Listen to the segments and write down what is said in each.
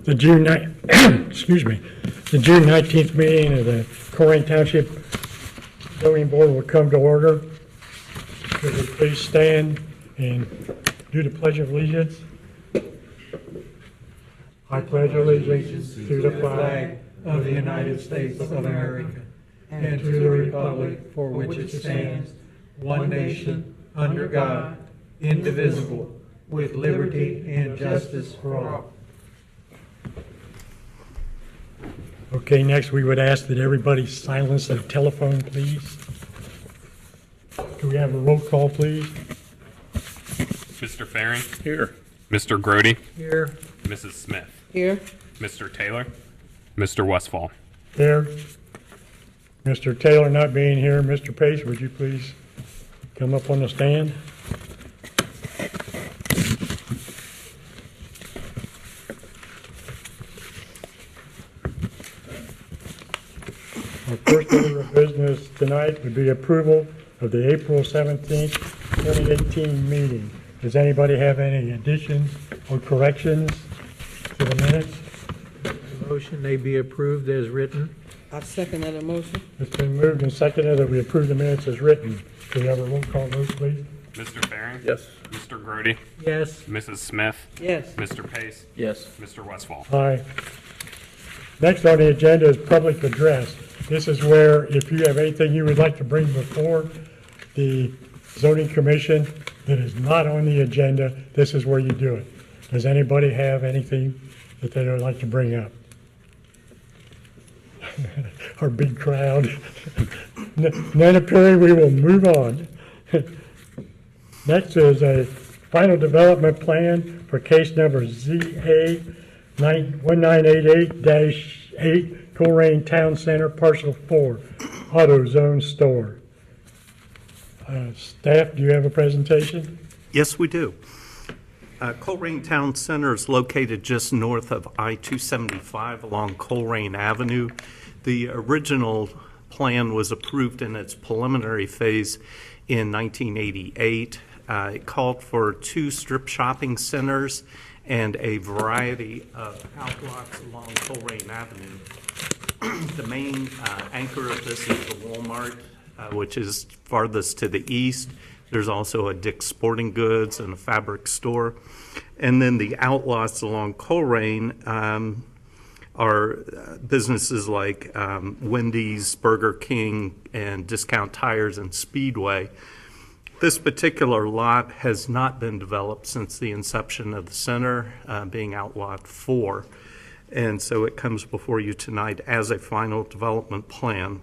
The June excuse me, the June 19th meeting of the Colerain Township Zoning Board will come to order. Could you please stand and do the Pledge of Allegiance? I pledge allegiance to the flag of the United States of America and to the republic for which it stands, one nation, under God, indivisible, with liberty and justice for all. Okay, next we would ask that everybody silence their telephone, please. Can we have a roll call, please? Mr. Farring? Here. Mr. Grody? Here. Mrs. Smith? Here. Mr. Taylor? Mr. Westfall? Here. Mr. Taylor not being here, Mr. Pace, would you please come up on the stand? Our first order of business tonight would be approval of the April 17th, 2018 meeting. Does anybody have any additions or corrections to the minutes? The motion may be approved as written. I second that motion. It's been moved and seconded that we approve the minutes as written. Can we have a roll call vote, please? Mr. Farring? Yes. Mr. Grody? Yes. Mrs. Smith? Yes. Mr. Pace? Yes. Mr. Westfall? Aye. Next on the agenda is public address. This is where if you have anything you would like to bring before the zoning commission that is not on the agenda, this is where you do it. Does anybody have anything that they would like to bring up? Our big crowd. None appearing, we will move on. Next is a final development plan for case number ZA 1988-8, Colerain Town Center, Parcel 4, Auto Zone Store. Staff, do you have a presentation? Yes, we do. Colerain Town Center is located just north of I-275 along Colerain Avenue. The original plan was approved in its preliminary phase in 1988. It called for 2 strip shopping centers and a variety of outlots along Colerain Avenue. The main anchor of this is the Walmart, which is farthest to the east. There's also a Dick's Sporting Goods and a fabric store. And then the outlots along Colerain are businesses like Wendy's, Burger King, and Discount Tires and Speedway. This particular lot has not been developed since the inception of the center, being Outlot 4. And so it comes before you tonight as a final development plan.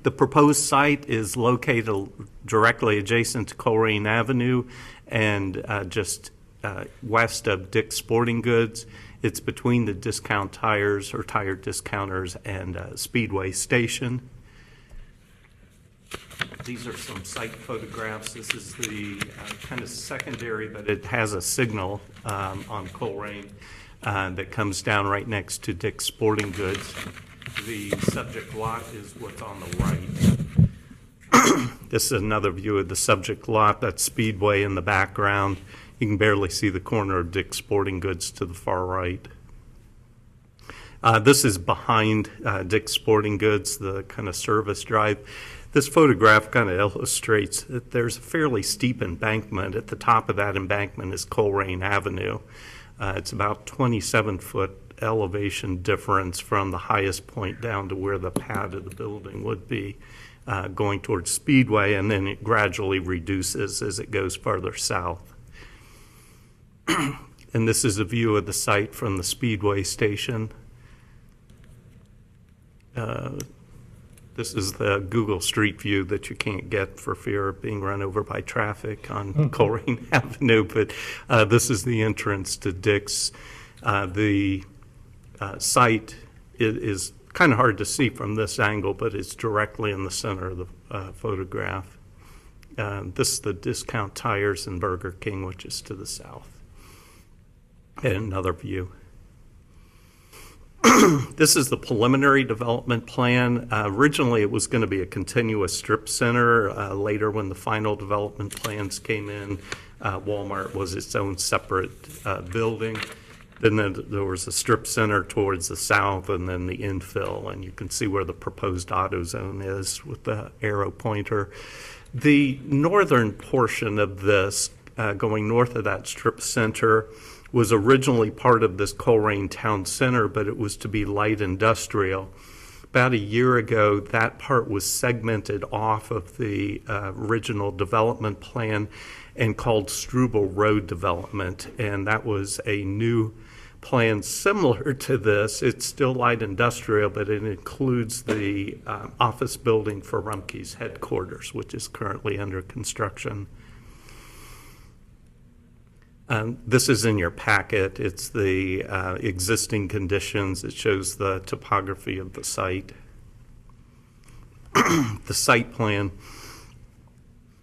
The proposed site is located directly adjacent to Colerain Avenue and just west of Dick's Sporting Goods. It's between the Discount Tires or Tire Discounters and Speedway Station. These are some site photographs. This is the kind of secondary, but it has a signal on Colerain that comes down right next to Dick's Sporting Goods. The subject lot is what's on the right. This is another view of the subject lot. That's Speedway in the background. You can barely see the corner of Dick's Sporting Goods to the far right. This is behind Dick's Sporting Goods, the kind of service drive. This photograph kind of illustrates that there's a fairly steep embankment. At the top of that embankment is Colerain Avenue. It's about 27-foot elevation difference from the highest point down to where the pad of the building would be, going towards Speedway, and then it gradually reduces as it goes farther south. And this is a view of the site from the Speedway station. This is the Google Street View that you can't get for fear of being run over by traffic on Colerain Avenue, but this is the entrance to Dick's. The site is kind of hard to see from this angle, but it's directly in the center of the photograph. This is the Discount Tires and Burger King, which is to the south. And another view. This is the preliminary development plan. Originally, it was going to be a continuous strip center. Later, when the final development plans came in, Walmart was its own separate building. Then there was a strip center towards the south, and then the infill, and you can see where the proposed auto zone is with the arrow pointer. The northern portion of this, going north of that strip center, was originally part of this Colerain Town Center, but it was to be light industrial. About a year ago, that part was segmented off of the original development plan and called Struble Road Development, and that was a new plan similar to this. It's still light industrial, but it includes the office building for Rumpke's headquarters, which is currently under construction. This is in your packet. It's the existing conditions. It shows the topography of the site. The site plan.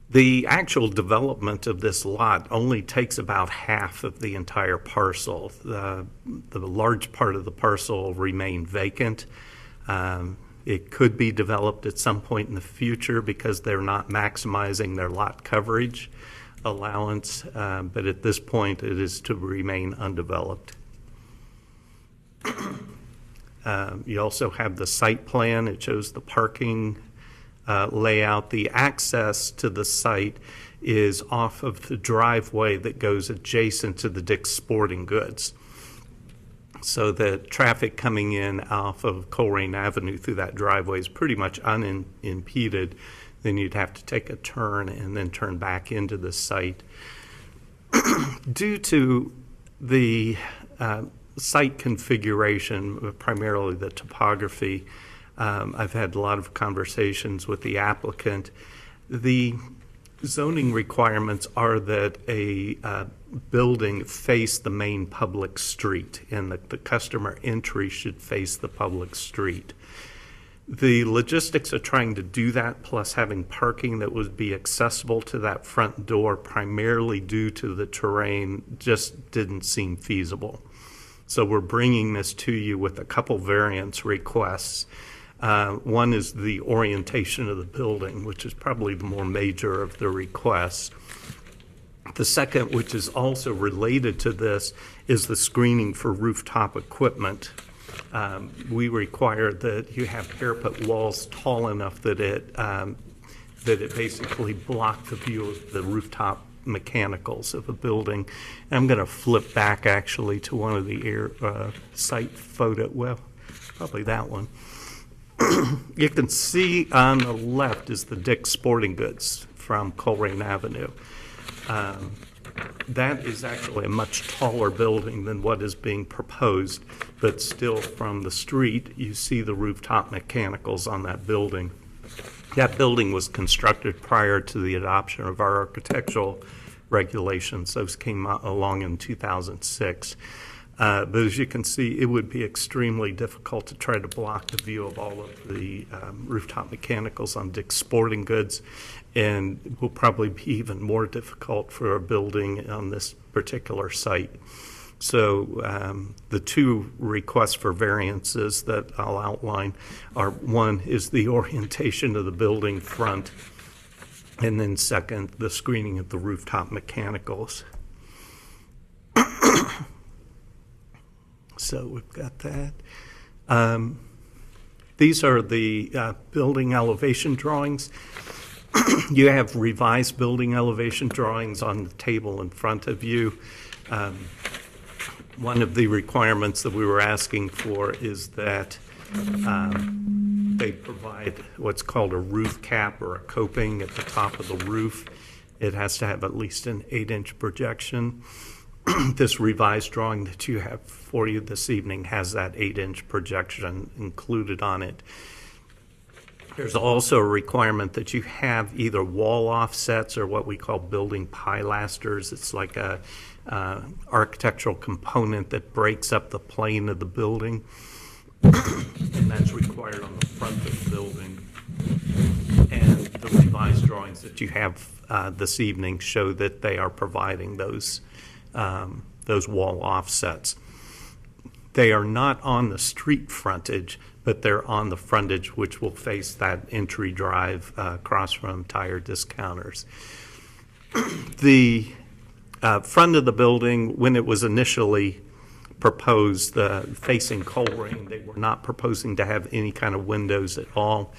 The actual development of this lot only takes about half of the entire parcel. The large part of the parcel will remain vacant. It could be developed at some point in the future because they're not maximizing their lot coverage allowance, but at this point it is to remain undeveloped. You also have the site plan. It shows the parking layout. The access to the site is off of the driveway that goes adjacent to the Dick's Sporting Goods. So the traffic coming in off of Colerain Avenue through that driveway is pretty much unimpeded. Then you'd have to take a turn and then turn back into the site. Due to the site configuration, primarily the topography, I've had a lot of conversations with the applicant. The zoning requirements are that a building face the main public street, and that the customer entry should face the public street. The logistics of trying to do that, plus having parking that would be accessible to that front door, primarily due to the terrain, just didn't seem feasible. So we're bringing this to you with a couple variance requests. One is the orientation of the building, which is probably the more major of the requests. The second, which is also related to this, is the screening for rooftop equipment. We require that you have parapet walls tall enough that it basically block the view of the rooftop mechanicals of a building. And I'm going to flip back actually to one of the site photo, well, probably that one. You can see on the left is the Dick's Sporting Goods from Colerain Avenue. That is actually a much taller building than what is being proposed, but still from the street, you see the rooftop mechanicals on that building. That building was constructed prior to the adoption of our architectural regulations. Those came along in 2006. But as you can see, it would be extremely difficult to try to block the view of all of the rooftop mechanicals on Dick's Sporting Goods, and will probably be even more difficult for a building on this particular site. So the two requests for variances that I'll outline are, one is the orientation of the building front, and then second, the screening of the rooftop mechanicals. So we've got that. These are the building elevation drawings. You have revised building elevation drawings on the table in front of you. One of the requirements that we were asking for is that they provide what's called a roof cap or a coping at the top of the roof. It has to have at least an 8-inch projection. This revised drawing that you have for you this evening has that 8-inch projection included on it. There's also a requirement that you have either wall offsets or what we call building pilasters. It's like a architectural component that breaks up the plane of the building, and that's required on the front of the building. And the revised drawings that you have this evening show that they are providing those wall offsets. They are not on the street frontage, but they're on the frontage, which will face that entry drive across from tire discounters. The front of the building, when it was initially proposed facing Colerain. They were not proposing to have any kind of windows at all.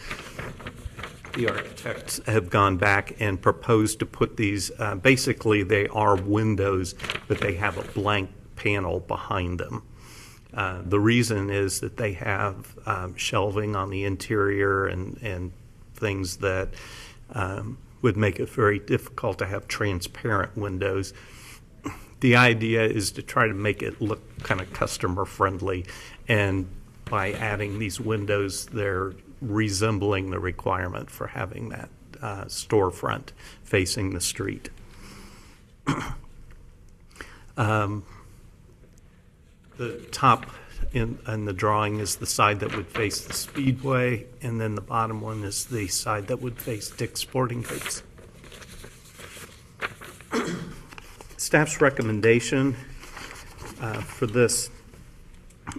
The architects have gone back and proposed to put these, basically they are windows, but they have a blank panel behind them. The reason is that they have shelving on the interior and things that would make it very difficult to have transparent windows. The idea is to try to make it look kind of customer friendly, and by adding these windows, they're resembling the requirement for having that storefront facing the street. The top in the drawing is the side that would face the Speedway, and then the bottom one is the side that would face Dick's Sporting Goods. Staff's recommendation for this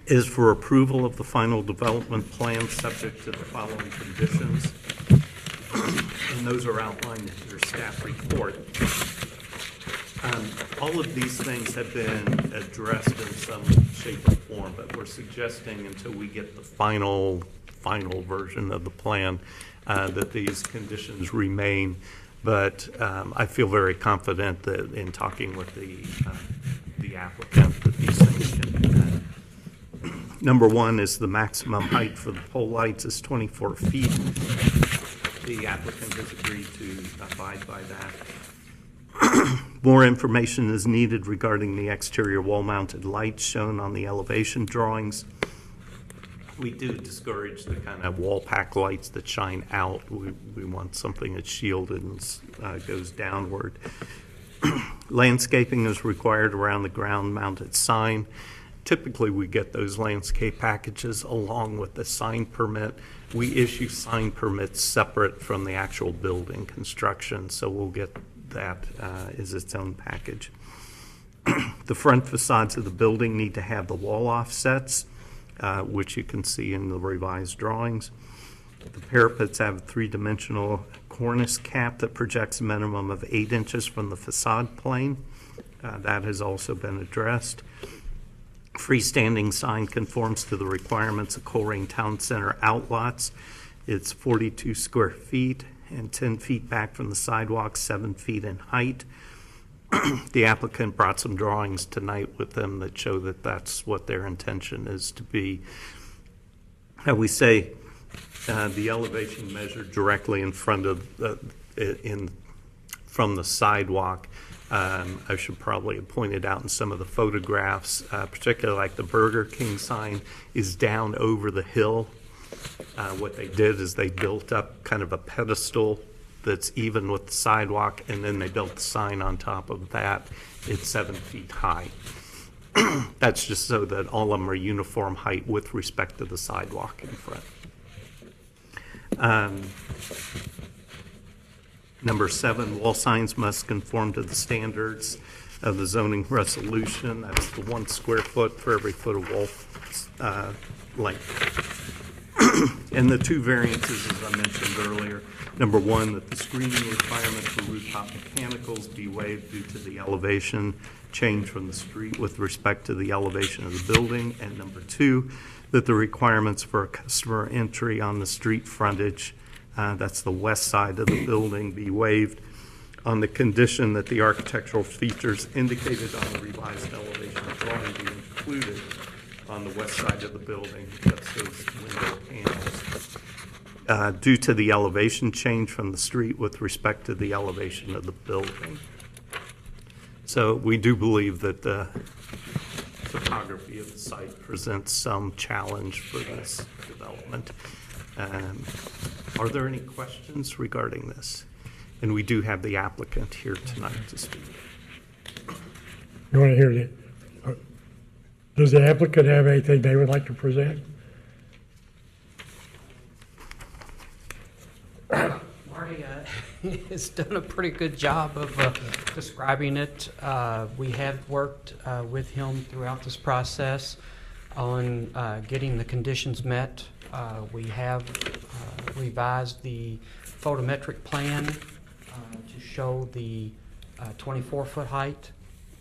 is for approval of the final development plan subject to the following conditions, and those are outlined in your staff report. All of these things have been addressed in some shape or form, but we're suggesting until we get the final version of the plan that these conditions remain. But I feel very confident that in talking with the applicant that these things can be met. Number one is the maximum height for the pole lights is 24 feet. The applicant has agreed to abide by that. More information is needed regarding the exterior wall-mounted lights shown on the elevation drawings. We do discourage the kind of wall pack lights that shine out. We want something that's shielded and goes downward. Landscaping is required around the ground-mounted sign. Typically, we get those landscape packages along with the sign permit. We issue sign permits separate from the actual building construction, so we'll get that as its own package. The front facades of the building need to have the wall offsets, which you can see in the revised drawings. The parapets have a three-dimensional cornice cap that projects a minimum of 8 inches from the facade plane. That has also been addressed. Freestanding sign conforms to the requirements of Colerain Town Center outlots. It's 42 square feet and 10 feet back from the sidewalk, 7 feet in height. The applicant brought some drawings tonight with them that show that that's what their intention is to be. We say the elevation measured directly in front of from the sidewalk. I should probably have pointed out in some of the photographs, particularly like the Burger King sign is down over the hill. What they did is they built up kind of a pedestal that's even with the sidewalk, and then they built the sign on top of that. It's 7 feet high. That's just so that all of them are uniform height with respect to the sidewalk in front. Number 7, wall signs must conform to the standards of the zoning resolution. That's the 1 square foot for every foot of wall length. And the 2 variances, as I mentioned earlier, number 1, that the screening requirement for rooftop mechanicals be waived due to the elevation change from the street with respect to the elevation of the building. And number 2, that the requirements for a customer entry on the street frontage, that's the west side of the building, be waived on the condition that the architectural features indicated on the revised elevation drawing be included on the west side of the building. That's those window panels. Due to the elevation change from the street with respect to the elevation of the building. So we do believe that the topography of the site presents some challenge for this development. Are there any questions regarding this? And we do have the applicant here tonight to speak. You want to hear it? Does the applicant have anything they would like to present? Marty has done a pretty good job of describing it. We have worked with him throughout this process on getting the conditions met. We have revised the photometric plan to show the 24-foot height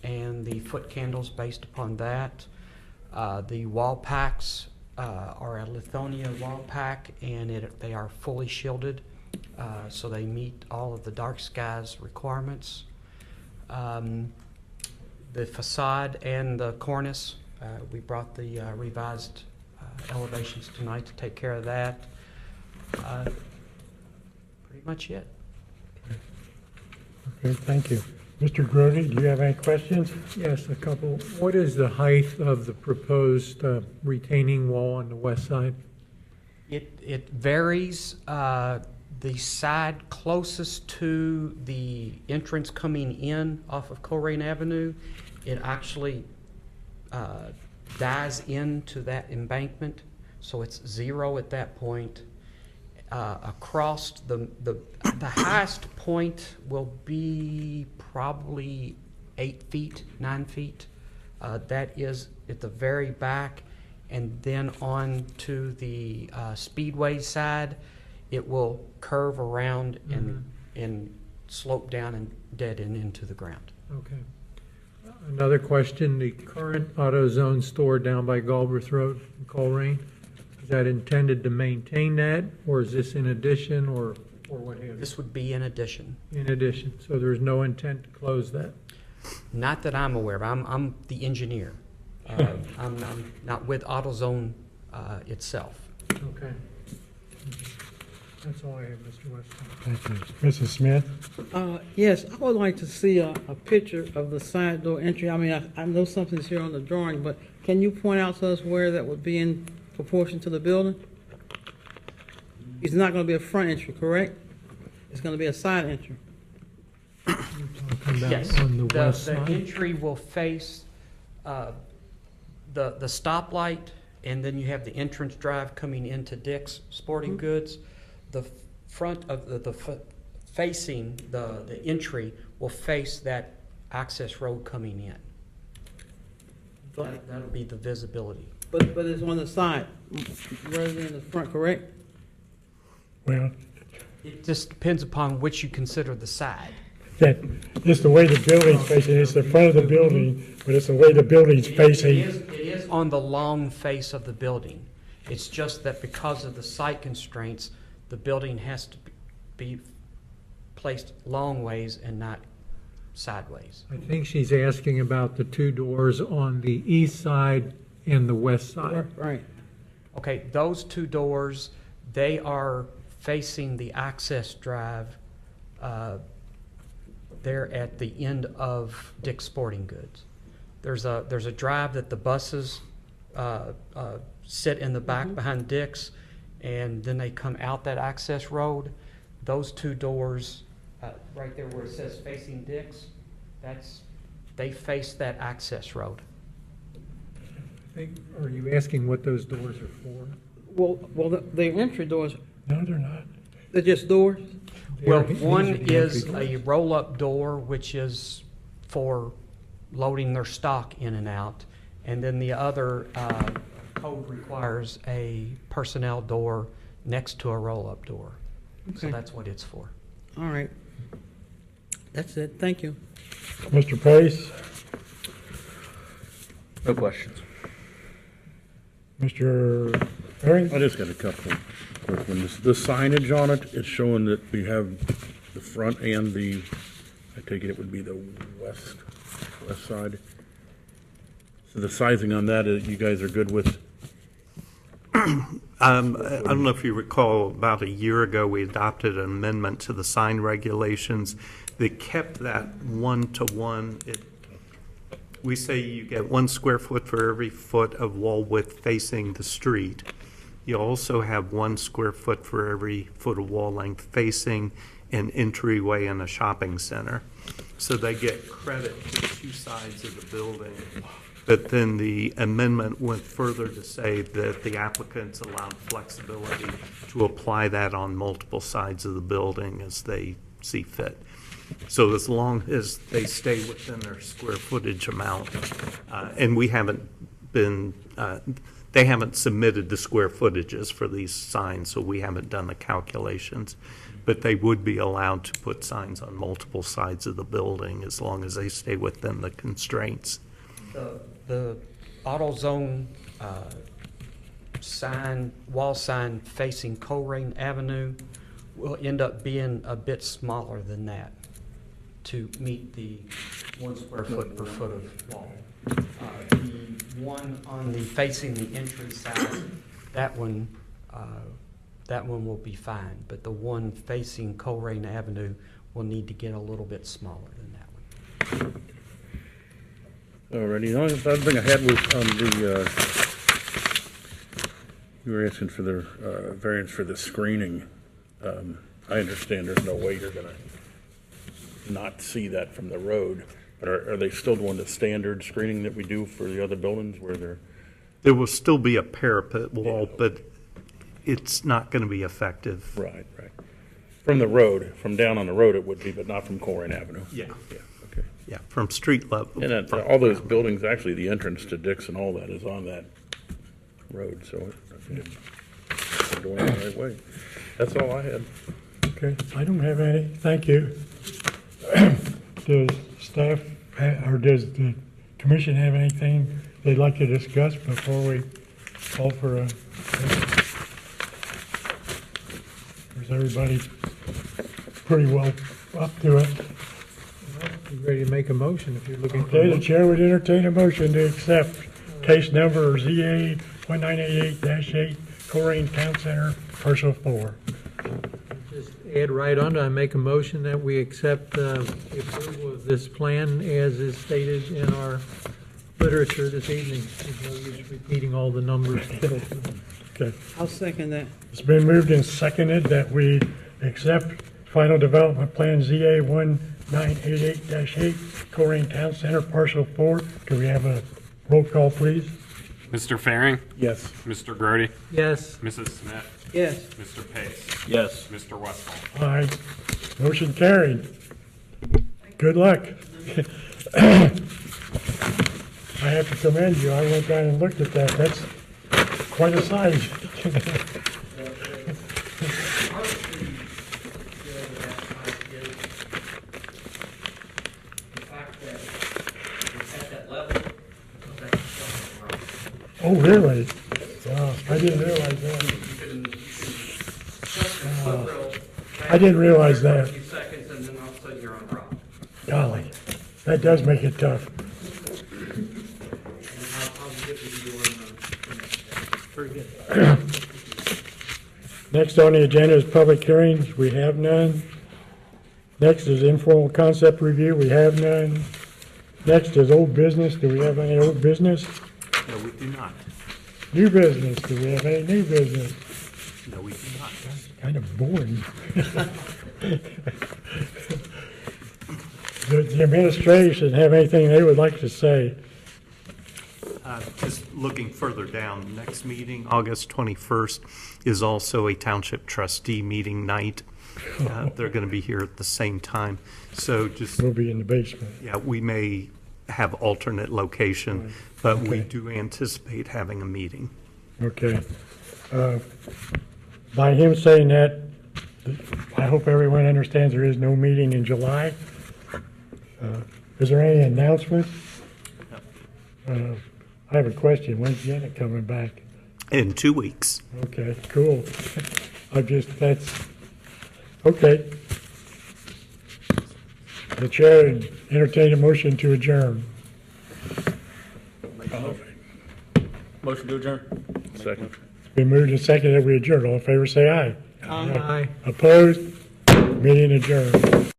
and the foot candles based upon that. The wall packs are a Lithonia wall pack, and they are fully shielded, so they meet all of the dark skies requirements. The facade and the cornice, we brought the revised elevations tonight to take care of that. Pretty much it. Okay, thank you. Mr. Grody, do you have any questions? Yes, a couple. What is the height of the proposed retaining wall on the west side? It varies. The side closest to the entrance coming in off of Colerain Avenue, it actually dives into that embankment, so it's 0 at that point. Across the highest point will be probably 8 feet, 9 feet. That is at the very back, and then on to the speedway side, it will curve around and slope down and dead end into the ground. Okay. Another question, the current AutoZone store down by Galbraith Road in Colerain, is that intended to maintain that, or is this in addition, or what have you? This would be in addition. In addition, so there's no intent to close that? Not that I'm aware of. I'm the engineer. I'm not with AutoZone itself. Okay. That's all I have, Mr. Weston. Thank you. Mrs. Smith? Yes, I would like to see a picture of the side door entry. I mean, I know something's here on the drawing, but can you point out to us where that would be in proportion to the building? It's not going to be a front entry, correct? It's going to be a side entry. Talking about Yes, on the west the side? entry will face the stoplight, and then you have the entrance drive coming into Dick's Sporting Goods. The front of facing the entry will face that access road coming in. That'll be the visibility. But it's on the side rather than the front, correct? Well, It just depends upon which you consider the side. that, it's the way the building's facing, it's the front of the building, but it's the way the building's facing. It is on the long face of the building. It's just that because of the site constraints, the building has to be placed long ways and not sideways. I think she's asking about the two doors on the east side and the west side. Right. Okay, those two doors, they are facing the access drive there at the end of Dick's Sporting Goods. There's a drive that the buses sit in the back behind Dick's, and then they come out that access road. Those two doors, right there where it says facing Dick's, they face that access road. I think, are you asking what those doors are for? Well, the entry doors, No, they're not. they're just doors? Well, These are one the is entry a roll-up door, which is for loading their stock in and out, and then the other code requires a personnel door next to a roll-up door. So Okay. that's what it's for. All right. That's it. Thank you. Mr. Pace? No questions. Mr. Herring? I just got a couple quick ones. The signage on it, it's showing that we have the front and I take it would be the west side. So the sizing on that, you guys are good with? I don't know if you recall, about a year ago, we adopted an amendment to the sign regulations that kept that 1-to-1. We say you get 1 square foot for every foot of wall width facing the street. You also have 1 square foot for every foot of wall length facing an entryway in a shopping center. So they get credit to 2 sides of the building. But then the amendment went further to say that the applicants allowed flexibility to apply that on multiple sides of the building as they see fit. So as long as they stay within their square footage amount, and we haven't been, they haven't submitted the square footages for these signs, so we haven't done the calculations. But they would be allowed to put signs on multiple sides of the building as long as they stay within the constraints. The AutoZone sign, wall sign facing Colerain Avenue will end up being a bit smaller than that to meet the 1 square foot per foot of wall. The one on the facing the entry side, that one will be fine, but the one facing Colerain Avenue will need to get a little bit smaller than that one. Alrighty, the only other thing I had was on the, you were asking for the variance for the screening. I understand there's no way you're gonna not see that from the road, but are they still doing the standard screening that we do for the other buildings where they're? There will still be a parapet wall, but it's not going to be effective. Right. From the road, from down on the road it would be, but not from Colerain Avenue? Yeah. Yeah, okay. Yeah, from street level. And then all those buildings, actually, the entrance to Dixon, all that is on that road, so they're doing it the right way. That's all I had. Okay, I don't have any, thank you. Does staff, or does the commission have anything they'd like to discuss before we call for a? Is everybody pretty well up to it? You ready to make a motion if you're looking for? Okay, the chair would entertain a motion to accept case number ZA 1988-8, Colerain Town Center, parcel 4. Just add right on, I make a motion that we accept the approval of this plan as is stated in our literature this evening. There's no use repeating all the numbers. Okay, I'll second that. it's been moved and seconded that we accept final development plan ZA 1988-8, Colerain Town Center, parcel 4. Do we have a roll call, please? Mr. Faring, Yes. Mr. Grody, Yes, Mrs. Smith, Yes. Mr. Pace, Yes. Mr. Westfall. Aye. Motion carried. Good luck. I have to commend you. I went down and looked at that. That's quite a size. Oh, really? Wow, I didn't realize that. I didn't realize that. A few seconds and then all of a sudden you're on rock. Golly, that does make it tough. very good. Next on the agenda is public hearings. We have none. Next is informal concept review. We have none. Next is old business. Do we have any old business? No, we do not. New business. Do we have any new business? No, we do not. Kind of boring. Does the administration have anything they would like to say? Just looking further down, next meeting, August 21st, is also a township trustee meeting night. They're going to be here at the same time. So just, We'll be in the basement. yeah, we may have alternate location, but we Okay. do anticipate having a meeting. Okay. By him saying that, I hope everyone understands there is no meeting in July. Is there any announcement? I have a question. When's Janet coming back? In 2 weeks. Okay, cool. That's, okay. The chair entertain a motion to adjourn. Motion to adjourn. Second. Been moved and seconded that we adjourn. All in favor, say aye. Aye. Opposed? Meeting adjourned.